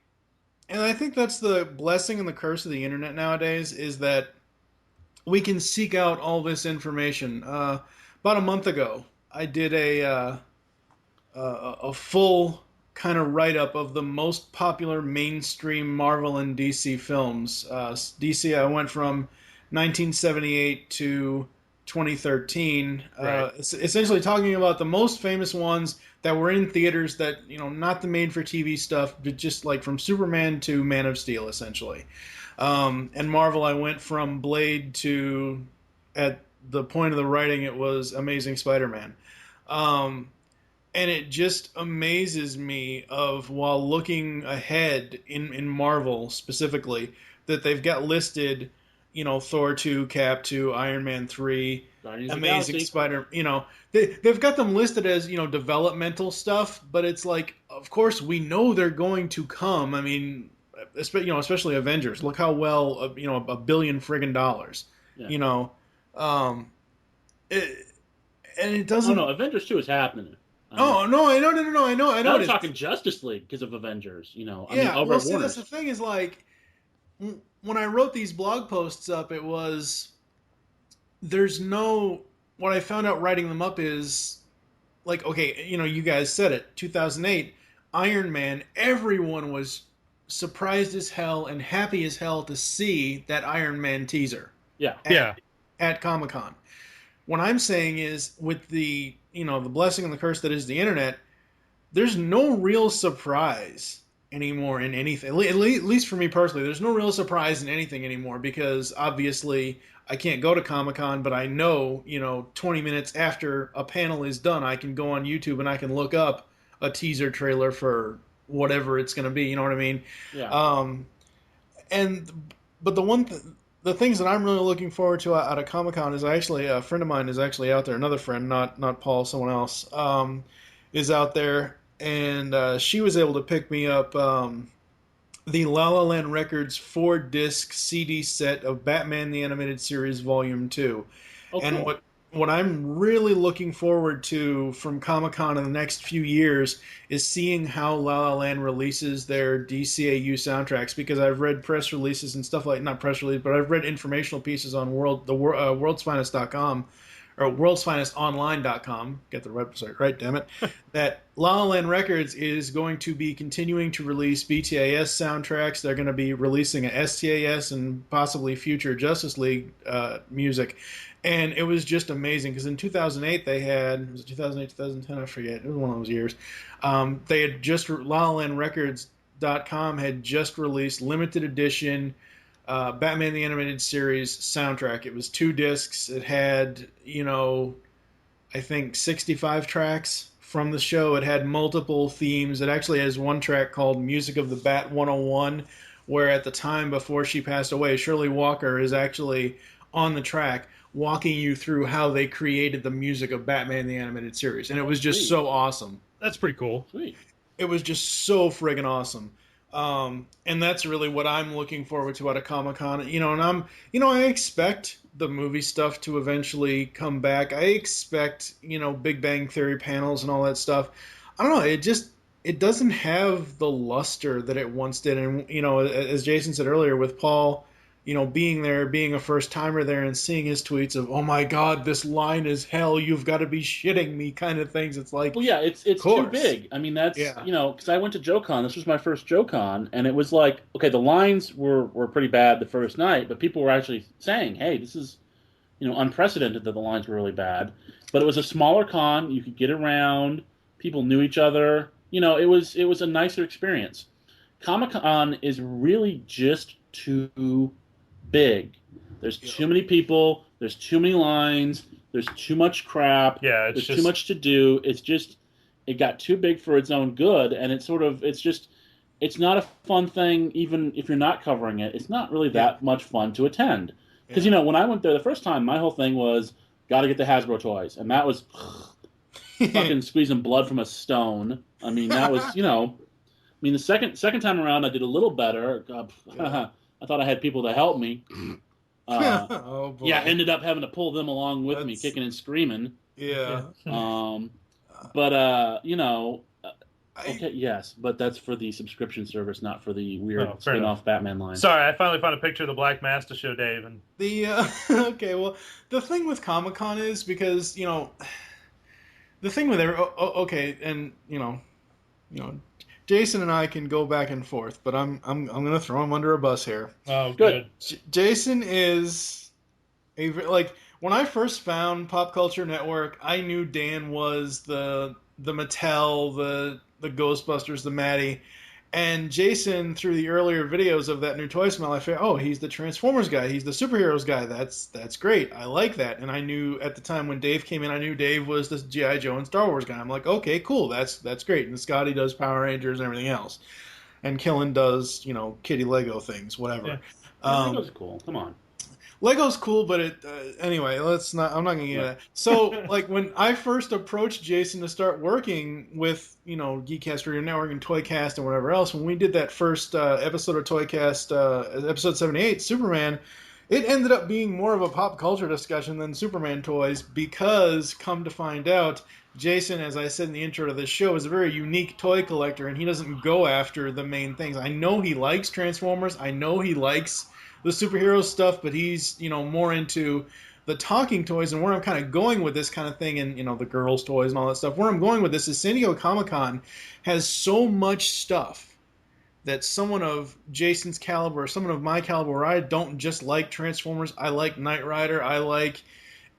and I think that's the blessing and the curse of the internet nowadays, is that we can seek out all this information. About a month ago, I did a full kind of write-up of the most popular mainstream Marvel and DC films. DC, I went from 1978 to 2013, essentially talking about the most famous ones that were in theaters, that, not the made-for-TV stuff, but just like from Superman to Man of Steel, essentially. And Marvel, I went from Blade to, at the point of the writing, it was Amazing Spider-Man. And it just amazes me while looking ahead in Marvel specifically, that they've got listed, Thor 2, Cap 2, Iron Man 3, Amazing Spider, they've got them listed as, developmental stuff, but it's like, of course, we know they're going to come. I mean, especially Avengers. Look how well, $1 billion friggin' dollars, Yeah. And it doesn't. Oh no, Avengers 2 is happening. No, I know. I was talking Justice League because of Avengers. Well, see, that's the thing is like, when I wrote these blog posts up, it was what I found out writing them up is like, okay, you guys said it, 2008, Iron Man, everyone was surprised as hell and happy as hell to see that Iron Man teaser. Yeah. At Comic-Con. What I'm saying is, with the the blessing and the curse that is the internet, there's no real surprise anymore in anything. At least for me personally, there's no real surprise in anything anymore, because obviously I can't go to Comic-Con, but I know, 20 minutes after a panel is done, I can go on YouTube and I can look up a teaser trailer for whatever it's going to be. You know what I mean? Yeah. But the things that I'm really looking forward to out of Comic-Con is a friend of mine is actually out there. Another friend, not Paul, someone else, is out there, and she was able to pick me up the La La Land Records 4-disc CD set of Batman the Animated Series Volume 2. Okay. And what I'm really looking forward to from Comic-Con in the next few years is seeing how La La Land releases their DCAU soundtracks, because I've read press releases and stuff not press releases, but I've read informational pieces on worldsfinest.com or worldsfinestonline.com, get the website right, damn it, that La La Land Records is going to be continuing to release BTAS soundtracks. They're going to be releasing a STAS and possibly future Justice League music. And it was just amazing, because in 2008 they had, was it 2008, 2010, I forget, it was one of those years, they had just, LaLaLandRecords.com had just released limited edition Batman the Animated Series soundtrack. It was 2 discs. It had, I think 65 tracks from the show. It had multiple themes. It actually has one track called Music of the Bat 101, where at the time before she passed away, Shirley Walker is actually on the track walking you through how they created the music of Batman the Animated Series. And it was just so awesome. That's pretty cool. Sweet. It was just so friggin' awesome. And that's really what I'm looking forward to out of Comic-Con. And I expect the movie stuff to eventually come back. I expect, Big Bang Theory panels and all that stuff. I don't know. It doesn't have the luster that it once did. And, as Jason said earlier, with Paul, being there, being a first-timer there and seeing his tweets of, oh my God, this line is hell, you've got to be shitting me kind of things. It's like, well, yeah, it's too big. I mean, that's, because I went to JoeCon. This was my first JoeCon, and it was like, okay, the lines were pretty bad the first night, but people were actually saying, hey, this is, unprecedented that the lines were really bad. But it was a smaller con. You could get around. People knew each other. It was a nicer experience. Comic-Con is really just too big. There's too many people. There's too many lines. There's too much crap. Yeah, there's too much to do. It got too big for its own good, and it's not a fun thing. Even if you're not covering it, it's not really that much fun to attend. Because when I went there the first time, my whole thing was got to get the Hasbro toys, and that was fucking squeezing blood from a stone. I mean, that was the second time around I did a little better. I thought I had people to help me. Oh boy. Yeah, I ended up having to pull them along with me, kicking and screaming. Yeah. Okay, yes, but that's for the subscription service, not for the weird spin-off Batman line. Sorry, I finally found a picture of the Black Mass to show Dave. And okay, well, the thing with Comic-Con is because the thing with Jason and I can go back and forth, but I'm going to throw him under a bus here. Oh, good. Jason is when I first found Pop Culture Network, I knew Dan was the Mattel, the Ghostbusters, the Maddie, and Jason, through the earlier videos of that new Toy Smell, I figured, oh, he's the Transformers guy, he's the superheroes guy. That's great. I like that. And I knew at the time when Dave came in, I knew Dave was the G.I. Joe and Star Wars guy. I'm like, okay, cool, that's great. And Scotty does Power Rangers and everything else, and Killen does Kitty Lego things, whatever. Lego's cool. Come on. Lego's cool, but anyway, let's not. I'm not gonna get into that. So, like when I first approached Jason to start working with, Geekcast Radio Network and ToyCast and whatever else, when we did that first episode of ToyCast, episode 78, Superman, it ended up being more of a pop culture discussion than Superman toys because, come to find out, Jason, as I said in the intro to this show, is a very unique toy collector, and he doesn't go after the main things. I know he likes Transformers. I know he likes the superhero stuff, but he's, more into the talking toys. And where I'm kind of going with this kind of thing, and, the girls' toys and all that stuff, where I'm going with this is San Diego Comic-Con has so much stuff that someone of Jason's caliber, someone of my caliber, where I don't just like Transformers, I like Knight Rider, I like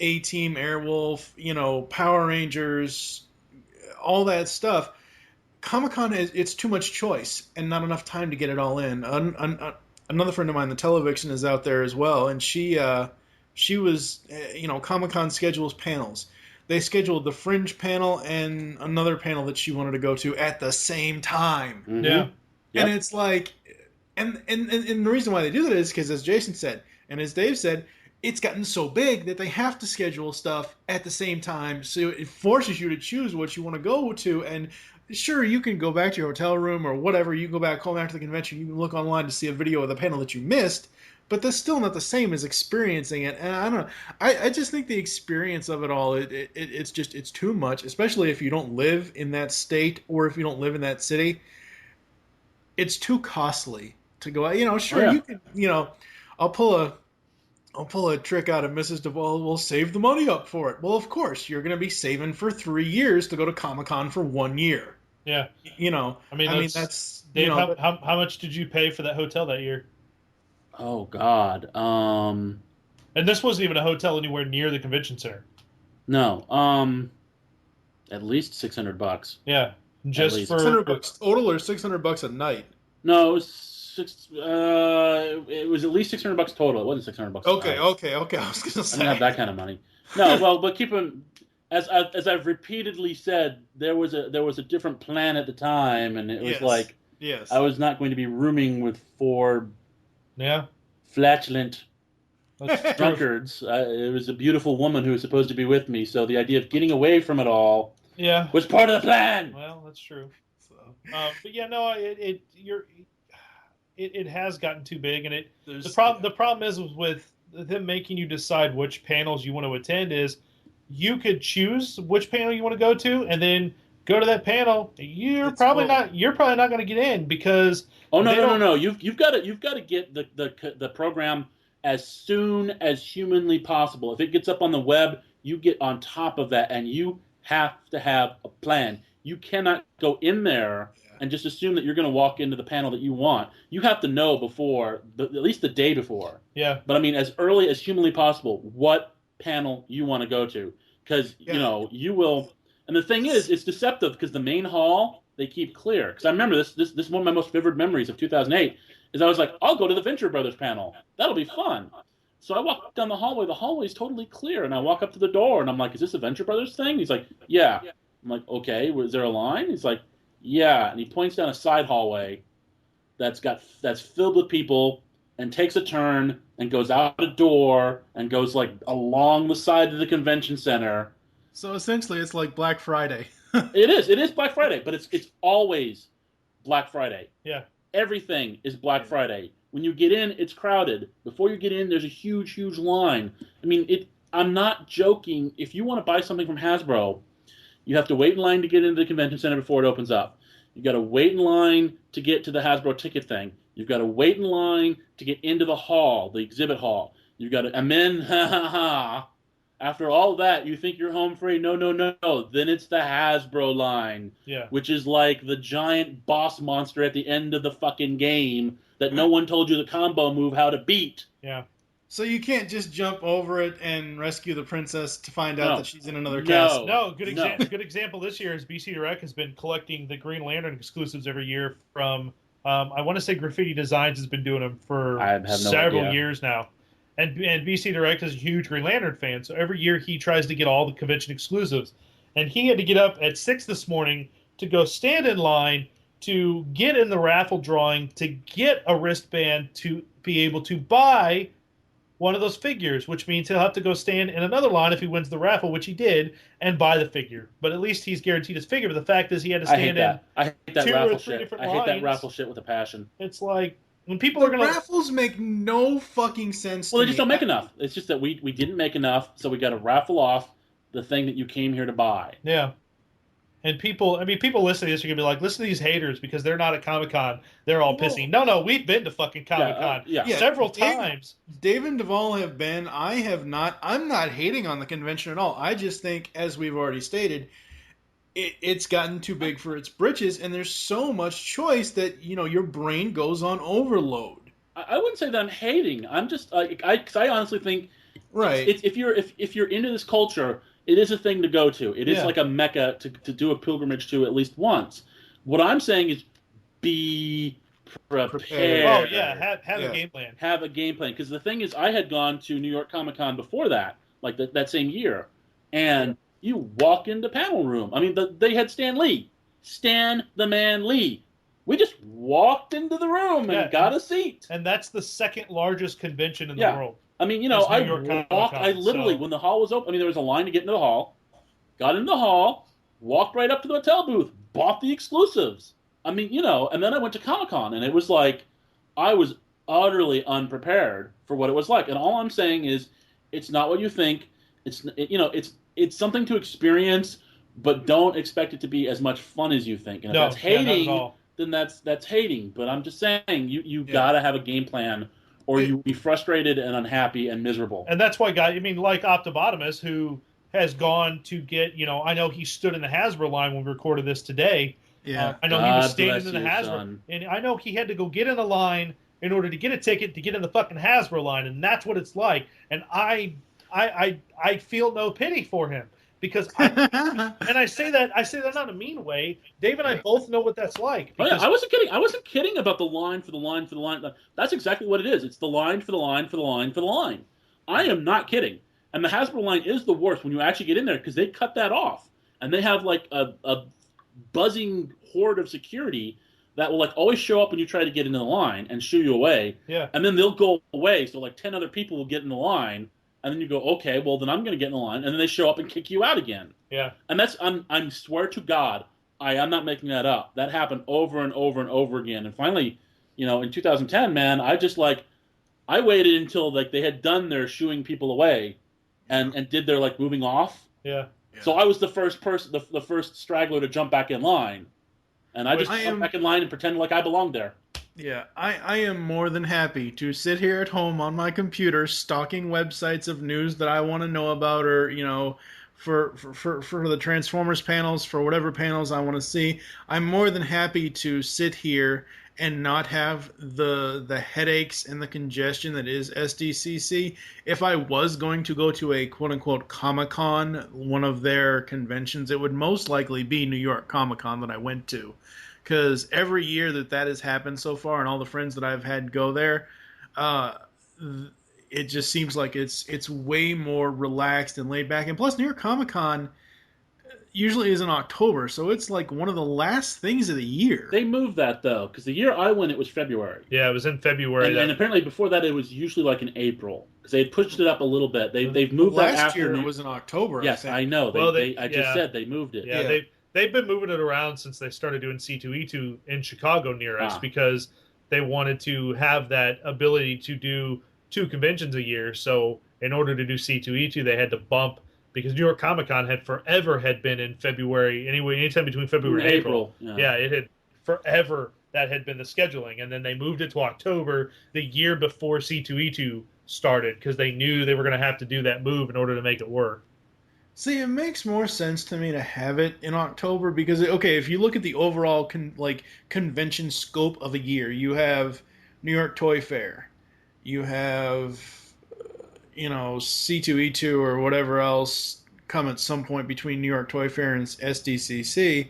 A-Team, Airwolf, Power Rangers, all that stuff. Comic-Con, it's too much choice and not enough time to get it all in. Another friend of mine, the Television, is out there as well, and she was, Comic-Con schedules panels. They scheduled the Fringe panel and another panel that she wanted to go to at the same time. Mm-hmm. Yeah. Yep. And it's like, and the reason why they do that is because, as Jason said, and as Dave said, it's gotten so big that they have to schedule stuff at the same time, so it forces you to choose what you want to go to. And sure, you can go back to your hotel room or whatever. You can go back home after the convention. You can look online to see a video of the panel that you missed, but that's still not the same as experiencing it. And I don't know. I just think the experience of it all, it's too much, especially if you don't live in that state or if you don't live in that city. It's too costly to go out. Sure, you can, I'll pull a trick out of Mrs. Devall. We'll save the money up for it. Well, of course, you're going to be saving for 3 years to go to Comic-Con for 1 year. Yeah. I mean, that's Dave, how much did you pay for that hotel that year? Oh God. And this wasn't even a hotel anywhere near the convention center. No. At least $600. Yeah. Just for $600 total or $600 a night. No, it was it was at least $600 total. It wasn't $600. Okay. I was gonna say I don't have that kind of money. No, well, but keep in, as I've repeatedly said, there was a different plan at the time, and it was yes. I was not going to be rooming with 4 flatulent drunkards. It was a beautiful woman who was supposed to be with me, so the idea of getting away from it all was part of the plan. Well, that's true. So, but yeah, no, it has gotten too big, and the problem is with them making you decide which panels you want to attend is you could choose which panel you want to go to, and then go to that panel. You're probably not going to get in because no. You've got to get the program as soon as humanly possible. If it gets up on the web, you get on top of that, and you have to have a plan. You cannot go in there and just assume that you're going to walk into the panel that you want. You have to know before, at least the day before. Yeah. But I mean, as early as humanly possible, what panel you want to go to, because you will. And the thing is, it's deceptive because the main hall they keep clear. Because I remember this is one of my most vivid memories of 2008. Is I was like, I'll go to the Venture Brothers panel. That'll be fun. So I walk down the hallway. The hallway is totally clear, and I walk up to the door, and I'm like, "Is this a Venture Brothers thing?" He's like, "Yeah." I'm like, "Okay, is there a line?" He's like, "Yeah," and he points down a side hallway that's filled with people, and takes a turn and goes out a door and goes like along the side of the convention center. So essentially, it's like Black Friday. It is Black Friday, but it's always Black Friday. Yeah, everything is Black Friday. When you get in, it's crowded. Before you get in, there's a huge line. I mean, I'm not joking. If you want to buy something from Hasbro, you have to wait in line to get into the convention center before it opens up. You've got to wait in line to get to the Hasbro ticket thing. You've got to wait in line to get into the hall, the exhibit hall. You've got to, and then, after all of that, you think you're home free. No. Then it's the Hasbro line, which is like the giant boss monster at the end of the fucking game that no one told you the combo move how to beat. Yeah. So you can't just jump over it and rescue the princess to find out that she's in another cast. No, good example this year is BC Direct has been collecting the Green Lantern exclusives every year from, I want to say Graffiti Designs has been doing them for several years now. And BC Direct is a huge Green Lantern fan, so every year he tries to get all the convention exclusives. And he had to get up at 6 this morning to go stand in line to get in the raffle drawing to get a wristband to be able to buy one of those figures, which means he'll have to go stand in another line if he wins the raffle, which he did, and buy the figure. But at least he's guaranteed his figure. But the fact is he had to stand in I hate that 2 or raffle 3 shit. different I lines. hate that raffle shit with a passion. It's like when people are going to... Raffles make no fucking sense Well, to they just me. don't make enough. It's just that we didn't make enough, so we got to raffle off the thing that you came here to buy. Yeah. And people listening to this are going to be like, listen to these haters because they're not at Comic-Con. They're all pissy. No, we've been to fucking Comic-Con several times. Dave and Devall have been. I have not. I'm not hating on the convention at all. I just think, as we've already stated, it's gotten too big for its britches, and there's so much choice that, your brain goes on overload. I wouldn't say that I'm hating. I'm just because I honestly think right. if you're into this culture, it is a thing to go to. It is like a mecca to do a pilgrimage to at least once. What I'm saying is be prepared. Oh, yeah, have a game plan. Have a game plan. Because the thing is, I had gone to New York Comic Con before that, like that same year. And you walk into panel room. I mean, they had Stan Lee. Stan the Man Lee. We just walked into the room and got a seat. And that's the second largest convention in the world. I mean, I literally, when the hall was open, there was a line to get into the hall. Got into the hall, walked right up to the hotel booth, bought the exclusives. And then I went to Comic-Con, and it was like, I was utterly unprepared for what it was like. And all I'm saying is, it's not what you think. It's something to experience, but don't expect it to be as much fun as you think. And if that's hating, then that's hating. But I'm just saying, you gotta have a game plan, or you'll be frustrated and unhappy and miserable. And that's why, like Optibotimus, who has gone to get, I know he stood in the Hasbro line when we recorded this today. Yeah. I know he was standing in the Hasbro. Son. And I know he had to go get in the line in order to get a ticket to get in the fucking Hasbro line. And that's what it's like. And I feel no pity for him. Because I say that not in a mean way. Dave and I both know what that's like. I wasn't kidding. I wasn't kidding about the line for the line for the line. That's exactly what it is. It's the line for the line for the line for the line. I am not kidding. And the Hasbro line is the worst when you actually get in there because they cut that off. And they have like a buzzing horde of security that will like always show up when you try to get into the line and shoo you away. Yeah. And then they'll go away. So like 10 other people will get in the line. And then you go, okay, well, then I'm going to get in the line. And then they show up and kick you out again. Yeah. And I swear to God, I'm not making that up. That happened over and over and over again. And finally, in 2010, man, I waited until like they had done their shooing people away and did their like moving off. Yeah. So I was the first person, the first straggler to jump back in line. And I just jumped back in line and pretended like I belonged there. Yeah, I am more than happy to sit here at home on my computer stalking websites of news that I want to know about, or for the Transformers panels, for whatever panels I want to see. I'm more than happy to sit here and not have the headaches and the congestion that is SDCC. If I was going to go to a quote-unquote Comic-Con, one of their conventions, it would most likely be New York Comic-Con that I went to. Because every year that has happened so far, and all the friends that I've had go there, it just seems like it's way more relaxed and laid back. And plus, New York Comic Con usually is in October, so it's like one of the last things of the year. They moved that though, because the year I went, it was February. Yeah, it was in February. And apparently before that, it was usually like in April, because they had pushed it up a little bit. They've moved that after. Last year it was in October. Yes, I know. I just said they moved it. Yeah. They've been moving it around since they started doing C2E2 in Chicago near us because they wanted to have that ability to do 2 conventions a year. So in order to do C2E2, they had to bump, because New York Comic Con had been in February, anytime between February and April. Yeah, it had forever. That had been the scheduling. And then they moved it to October the year before C2E2 started because they knew they were going to have to do that move in order to make it work. See, it makes more sense to me to have it in October because, if you look at the overall convention scope of a year, you have New York Toy Fair, you have, C2E2 or whatever else come at some point between New York Toy Fair and SDCC,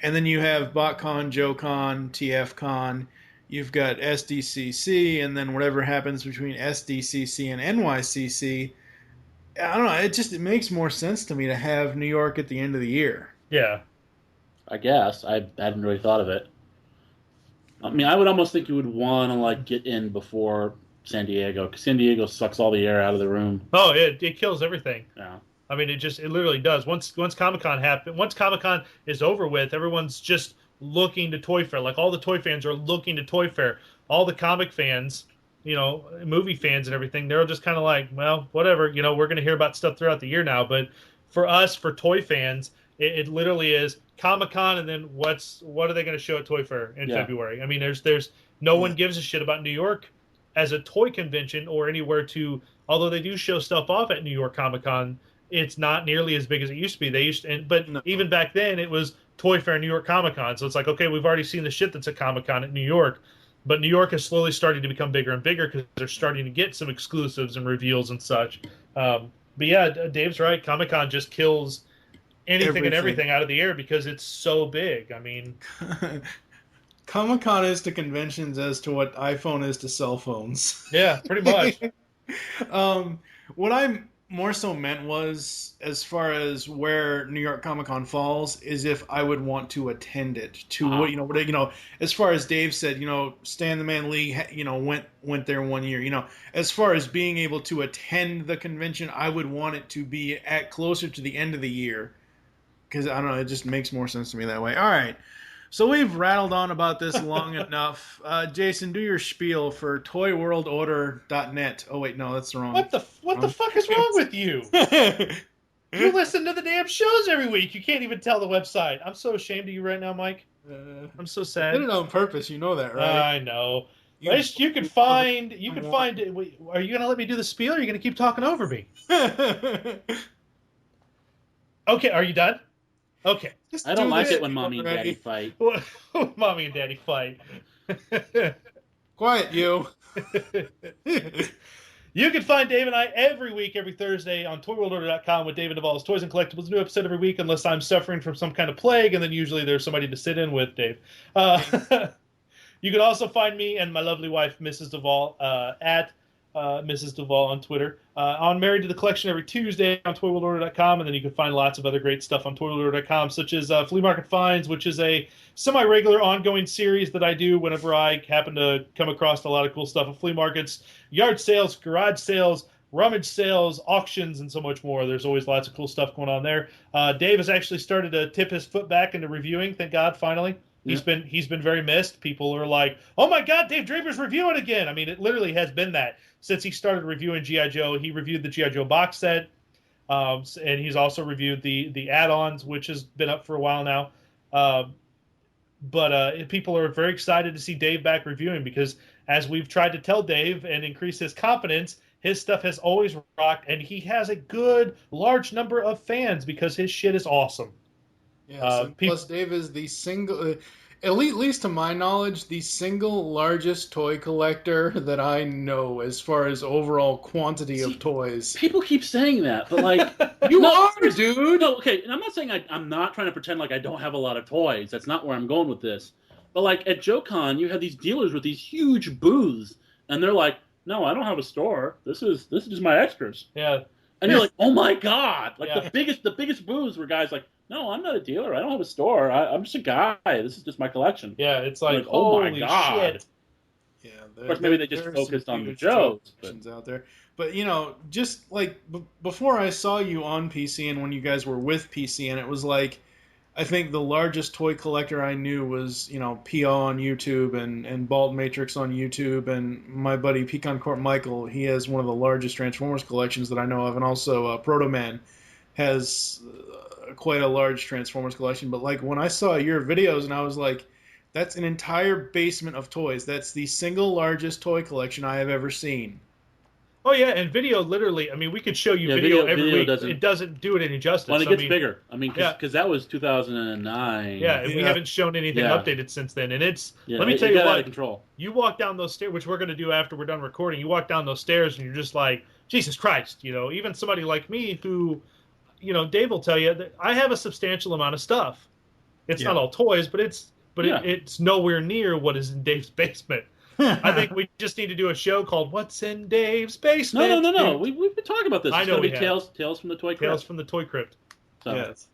and then you have BotCon, JoeCon, TFCon, you've got SDCC, and then whatever happens between SDCC and NYCC. I don't know. It makes more sense to me to have New York at the end of the year. Yeah. I guess. I hadn't really thought of it. I mean, I would almost think you would want to like get in before San Diego, because San Diego sucks all the air out of the room. Oh, it kills everything. Yeah. I mean, it literally does. Once Comic-Con is over with, everyone's just looking to Toy Fair. Like all the toy fans are looking to Toy Fair. All the comic fans, movie fans and everything, they're just kind of like, well, whatever. We're going to hear about stuff throughout the year now. But for us, for toy fans, it literally is Comic-Con, and then what are they going to show at Toy Fair in February? I mean, there's no one gives a shit about New York as a toy convention or anywhere to. Although they do show stuff off at New York Comic-Con, it's not nearly as big as it used to be. But even back then, it was Toy Fair, New York Comic-Con. So it's like, okay, we've already seen the shit that's at Comic-Con at New York, but New York is slowly starting to become bigger and bigger because they're starting to get some exclusives and reveals and such. But yeah, Dave's right. Comic-Con just kills anything and everything out of the air because it's so big. I mean, Comic-Con is to conventions as to what iPhone is to cell phones. Yeah, pretty much. What I more so meant was, as far as where New York Comic-Con falls, is if I would want to attend it. As far as Dave said, Stan the Man League, went there 1 year. As far as being able to attend the convention, I would want it to be at closer to the end of the year, because I don't know, it just makes more sense to me that way. All right. So we've rattled on about this long enough. Jason, do your spiel for toyworldorder.net. Oh, wait, no, that's wrong. What the fuck is wrong with you? You listen to the damn shows every week. You can't even tell the website. I'm so ashamed of you right now, Mike. I'm so sad. I did it on purpose. You know that, right? I know. You can find. Are you going to let me do the spiel, or are you going to keep talking over me? Okay, are you done? Okay. I don't like it when mommy and daddy fight. Mommy and daddy fight. Quiet, you. You can find Dave and I every week, every Thursday on ToyWorldOrder.com with Dave and Devall's Toys and Collectibles. New episode every week, unless I'm suffering from some kind of plague, and then usually there's somebody to sit in with Dave. You can also find me and my lovely wife, Mrs. Devall, at Mrs. Devall on Twitter. On Married to the Collection every Tuesday on ToyWorldOrder.com, and then you can find lots of other great stuff on ToyWorldOrder.com, such as Flea Market Finds, which is a semi-regular ongoing series that I do whenever I happen to come across a lot of cool stuff at flea markets, yard sales, garage sales, rummage sales, auctions, and so much more. There's always lots of cool stuff going on there. Dave has actually started to tip his foot back into reviewing, thank God, finally. He's been very missed. People are like, oh my God, Dave Draper's reviewing again. I mean, it literally has been that since he started reviewing G.I. Joe. He reviewed the G.I. Joe box set, and he's also reviewed the add-ons, which has been up for a while now. But people are very excited to see Dave back reviewing because, as we've tried to tell Dave and increase his confidence, his stuff has always rocked, and he has a good, large number of fans because his shit is awesome. Yes, plus Dave is the single, at least to my knowledge, the single largest toy collector that I know as far as overall quantity of toys. People keep saying that, but like... You are, dude! No, okay, and I'm not saying I'm not trying to pretend like I don't have a lot of toys. That's not where I'm going with this. But like at JoeCon, you have these dealers with these huge booths, and they're like, no, I don't have a store. This is just my extras. Yeah. And you're like, oh my God! Like the biggest booths were guys like, no, I'm not a dealer. I don't have a store. I'm just a guy. This is just my collection. Yeah, it's like oh my God. Shit. Yeah, of course, maybe they just focused on the Joes. Out there. But, just like before I saw you on PCN when you guys were with PCN, it was like, I think the largest toy collector I knew was, P.O. on YouTube and Balt Matrix on YouTube, and my buddy Pecan Court Michael, he has one of the largest Transformers collections that I know of, and also Proto Man has quite a large Transformers collection. But like when I saw your videos, and I was like, that's an entire basement of toys. That's the single largest toy collection I have ever seen. Oh yeah, and video literally. I mean, we could show you video every week. It doesn't do it any justice. When it gets bigger. I mean, because that was 2009. Yeah, and we haven't shown anything updated since then. And it's let me tell you what. Out of control. You walk down those stairs, which we're going to do after we're done recording. You walk down those stairs, and you're just like, Jesus Christ! Even somebody like me who, Dave will tell you that I have a substantial amount of stuff. It's not all toys, but it's nowhere near what is in Dave's basement. I think we just need to do a show called "What's in Dave's Basement." No. We've been talking about this. I know we have. Tales from the Toy Crypt. Tales from the Toy Crypt. So. Yes.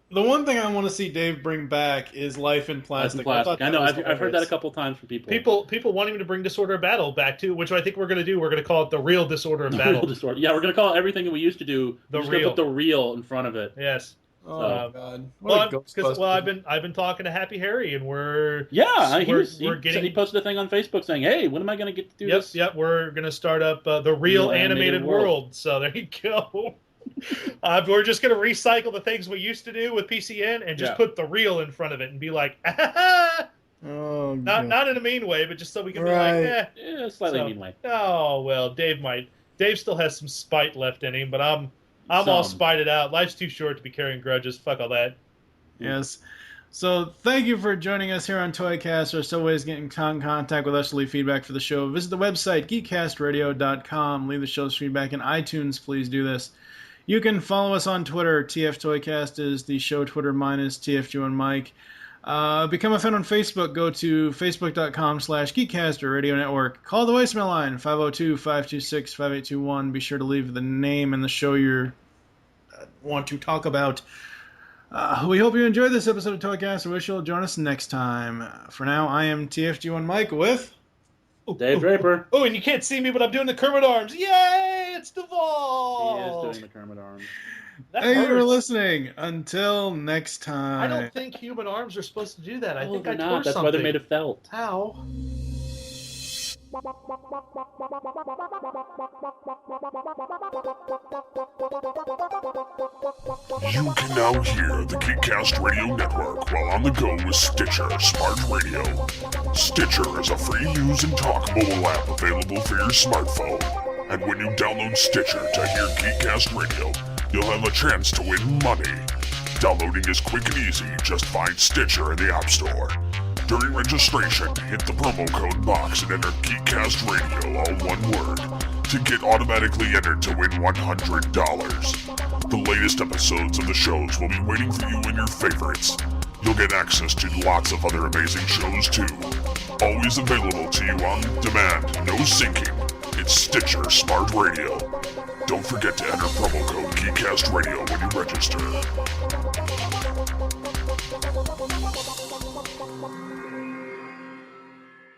The one thing I want to see Dave bring back is Life in Plastic. I know. I've heard that a couple times from people. People want him to bring Disorder of Battle back too, which I think we're going to do. We're going to call it the real Disorder of Battle. Yeah, we're going to call everything that we used to do. The We're real. Just gonna put the real in front of it. Yes. Oh God! I've been talking to Happy Harry, and we're he getting. He posted a thing on Facebook saying, "Hey, when am I going to get to do this?" Yep. We're going to start up the real animated world. So there you go. We're just going to recycle the things we used to do with PCN and just put the real in front of it and be like, oh, not in a mean way, but just so we can be like, slightly mean way. Oh well, Dave still has some spite left in him, but I'm all spited out. Life's too short to be carrying grudges. Fuck all that. Yes. So thank you for joining us here on ToyCast. There's still ways to get in contact with us to leave feedback for the show. Visit the website, geekcastradio.com. Leave the show's feedback in iTunes. Please do this. You can follow us on Twitter. TF ToyCast is the show Twitter. Mine is TFJ and Mike. Become a fan on Facebook. Go to facebook.com/Geekcast or Radio Network. Call the voicemail line, 502-526-5821. Be sure to leave the name and the show you want to talk about. We hope you enjoyed this episode of ToyCast. I wish you'll join us next time. For now, I am TFG1 Mike with... Dave Draper. Oh, and you can't see me, but I'm doing the Kermit arms. Yay! It's Devall! He is doing the Kermit arms. Thank you for listening. Until next time. I don't think human arms are supposed to do that. I think I tore not. That's something. why they're made of felt. Ow. You can now hear the GeekCast Radio Network while on the go with Stitcher Smart Radio. Stitcher is a free-use and talk mobile app available for your smartphone. And when you download Stitcher to hear GeekCast Radio, you'll have a chance to win money. Downloading is quick and easy. Just find Stitcher in the App Store. During registration, hit the promo code box and enter GeekCast Radio, all one word, to get automatically entered to win $100. The latest episodes of the shows will be waiting for you in your favorites. You'll get access to lots of other amazing shows too. Always available to you on demand, no syncing. It's Stitcher Smart Radio. Don't forget to enter promo code GeekCast Radio when you register.